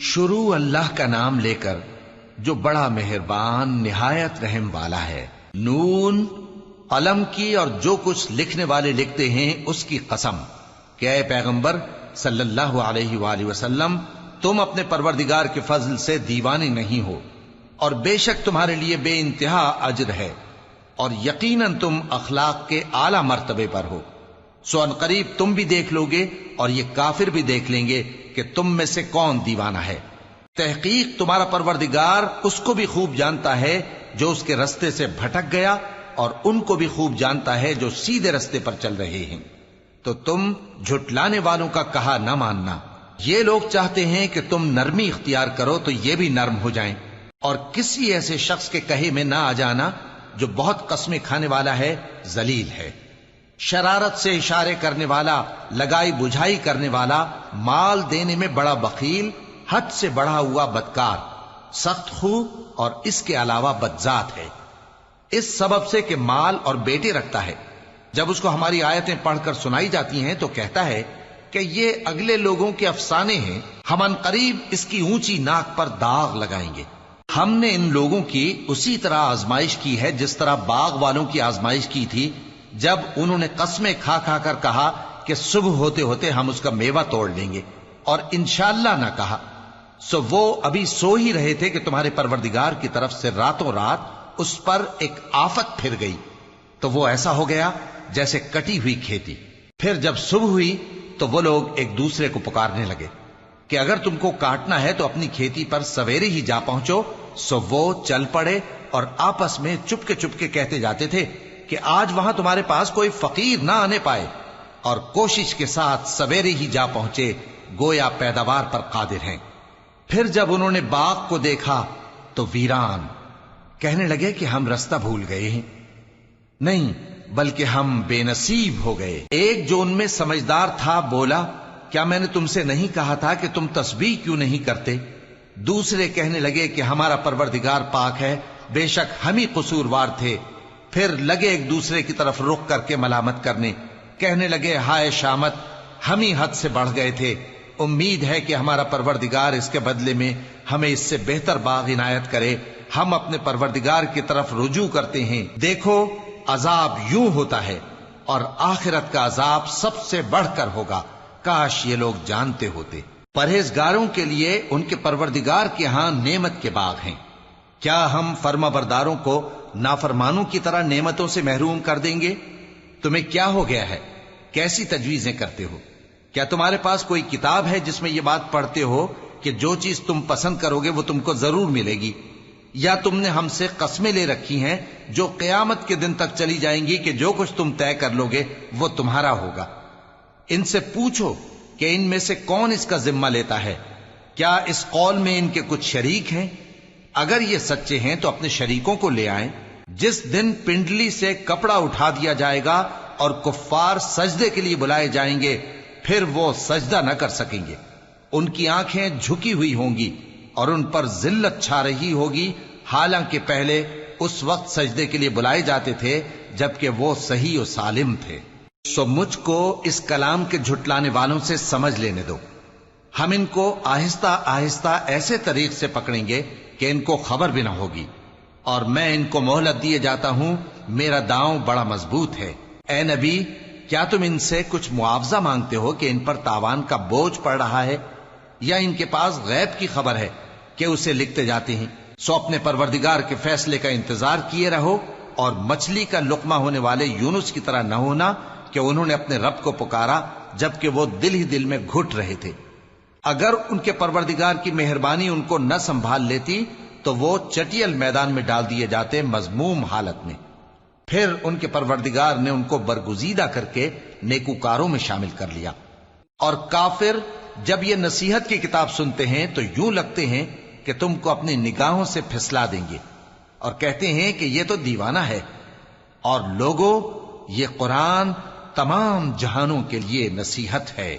شروع اللہ کا نام لے کر جو بڑا مہربان نہایت رحم والا ہے۔ نون، قلم کی اور جو کچھ لکھنے والے لکھتے ہیں اس کی قسم کہ اے پیغمبر صلی اللہ علیہ وآلہ وسلم، تم اپنے پروردگار کے فضل سے دیوانے نہیں ہو، اور بے شک تمہارے لیے بے انتہا اجر ہے، اور یقیناً تم اخلاق کے اعلی مرتبے پر ہو۔ سو ان قریب تم بھی دیکھ لو گے اور یہ کافر بھی دیکھ لیں گے کہ تم میں سے کون دیوانہ ہے۔ تحقیق تمہارا پروردگار اس کو بھی خوب جانتا ہے جو اس کے رستے سے بھٹک گیا، اور ان کو بھی خوب جانتا ہے جو سیدھے رستے پر چل رہے ہیں۔ تو تم جھٹلانے والوں کا کہا نہ ماننا۔ یہ لوگ چاہتے ہیں کہ تم نرمی اختیار کرو تو یہ بھی نرم ہو جائیں، اور کسی ایسے شخص کے کہے میں نہ آ جانا جو بہت قسمیں کھانے والا ہے، ذلیل ہے، شرارت سے اشارے کرنے والا، لگائی بجھائی کرنے والا، مال دینے میں بڑا بخیل، حد سے بڑھا ہوا بدکار، سخت خو اور اس کے علاوہ بدذات ہے، اس سبب سے کہ مال اور بیٹے رکھتا ہے۔ جب اس کو ہماری آیتیں پڑھ کر سنائی جاتی ہیں تو کہتا ہے کہ یہ اگلے لوگوں کے افسانے ہیں، ہم ان قریب اس کی اونچی ناک پر داغ لگائیں گے۔ ہم نے ان لوگوں کی اسی طرح آزمائش کی ہے جس طرح باغ والوں کی آزمائش کی تھی، جب انہوں نے قسمیں کھا کھا کر کہا کہ صبح ہوتے ہوتے ہم اس کا میوہ توڑ لیں گے، اور انشاءاللہ نہ کہا۔ سو وہ ابھی سو ہی رہے تھے کہ تمہارے پروردگار کی طرف سے راتوں رات اس پر ایک آفت پھر گئی، تو وہ ایسا ہو گیا جیسے کٹی ہوئی کھیتی۔ پھر جب صبح ہوئی تو وہ لوگ ایک دوسرے کو پکارنے لگے کہ اگر تم کو کاٹنا ہے تو اپنی کھیتی پر سویرے ہی جا پہنچو۔ سو وہ چل پڑے اور آپس میں چپ کے کہتے جاتے تھے کہ آج وہاں تمہارے پاس کوئی فقیر نہ آنے پائے، اور کوشش کے ساتھ سویرے ہی جا پہنچے، گویا پیداوار پر قادر ہیں۔ پھر جب انہوں نے باغ کو دیکھا تو ویران، کہنے لگے کہ ہم رستہ بھول گئے ہیں، نہیں بلکہ ہم بے نصیب ہو گئے۔ ایک جو ان میں سمجھدار تھا بولا، کیا میں نے تم سے نہیں کہا تھا کہ تم تسبیح کیوں نہیں کرتے؟ دوسرے کہنے لگے کہ ہمارا پروردگار پاک ہے، بے شک ہم ہی قصوروار تھے۔ پھر لگے ایک دوسرے کی طرف رخ کر کے ملامت کرنے، کہنے لگے ہائے شامت، ہم ہی حد سے بڑھ گئے تھے، امید ہے کہ ہمارا پروردگار اس کے بدلے میں ہمیں اس سے بہتر باغ عنایت کرے، ہم اپنے پروردگار کی طرف رجوع کرتے ہیں۔ دیکھو عذاب یوں ہوتا ہے، اور آخرت کا عذاب سب سے بڑھ کر ہوگا، کاش یہ لوگ جانتے ہوتے۔ پرہیزگاروں کے لیے ان کے پروردگار کے ہاں نعمت کے باغ ہیں۔ کیا ہم فرما برداروں کو نافرمانوں کی طرح نعمتوں سے محروم کر دیں گے؟ تمہیں کیا ہو گیا ہے؟ کیسی تجویزیں کرتے ہو؟ کیا تمہارے پاس کوئی کتاب ہے جس میں یہ بات پڑھتے ہو کہ جو چیز تم پسند کرو گے وہ تم کو ضرور ملے گی؟ یا تم نے ہم سے قسمیں لے رکھی ہیں جو قیامت کے دن تک چلی جائیں گی کہ جو کچھ تم طے کر لو گے وہ تمہارا ہوگا؟ ان سے پوچھو کہ ان میں سے کون اس کا ذمہ لیتا ہے؟ کیا اس قول میں ان کے کچھ شریک ہیں؟ اگر یہ سچے ہیں تو اپنے شریکوں کو لے آئیں۔ جس دن پنڈلی سے کپڑا اٹھا دیا جائے گا اور کفار سجدے کے لیے بلائے جائیں گے، پھر وہ سجدہ نہ کر سکیں گے، ان کی آنکھیں جھکی ہوئی ہوں گی اور ان پر ذلت چھا رہی ہوگی، حالانکہ پہلے اس وقت سجدے کے لیے بلائے جاتے تھے جبکہ وہ صحیح و سالم تھے۔ سو مجھ کو اس کلام کے جھٹلانے والوں سے سمجھ لینے دو، ہم ان کو آہستہ آہستہ ایسے طریق سے پکڑیں گے کہ ان کو خبر بھی نہ ہوگی، اور میں ان کو مہلت دیے جاتا ہوں، میرا داؤں بڑا مضبوط ہے۔ اے نبی، کیا تم ان سے کچھ معاوضہ مانگتے ہو کہ ان پر تاوان کا بوجھ پڑ رہا ہے، یا ان کے پاس غیب کی خبر ہے کہ اسے لکھتے جاتے ہیں؟ سو اپنے پروردگار کے فیصلے کا انتظار کیے رہو، اور مچھلی کا لقمہ ہونے والے یونس کی طرح نہ ہونا کہ انہوں نے اپنے رب کو پکارا جبکہ وہ دل ہی دل میں گھٹ رہے تھے۔ اگر ان کے پروردگار کی مہربانی ان کو نہ سنبھال لیتی تو وہ چٹیل میدان میں ڈال دیے جاتے مذموم حالت میں۔ پھر ان کے پروردگار نے ان کو برگزیدہ کر کے نیکوکاروں میں شامل کر لیا۔ اور کافر جب یہ نصیحت کی کتاب سنتے ہیں تو یوں لگتے ہیں کہ تم کو اپنی نگاہوں سے پھسلا دیں گے، اور کہتے ہیں کہ یہ تو دیوانہ ہے۔ اور لوگوں، یہ قرآن تمام جہانوں کے لیے نصیحت ہے۔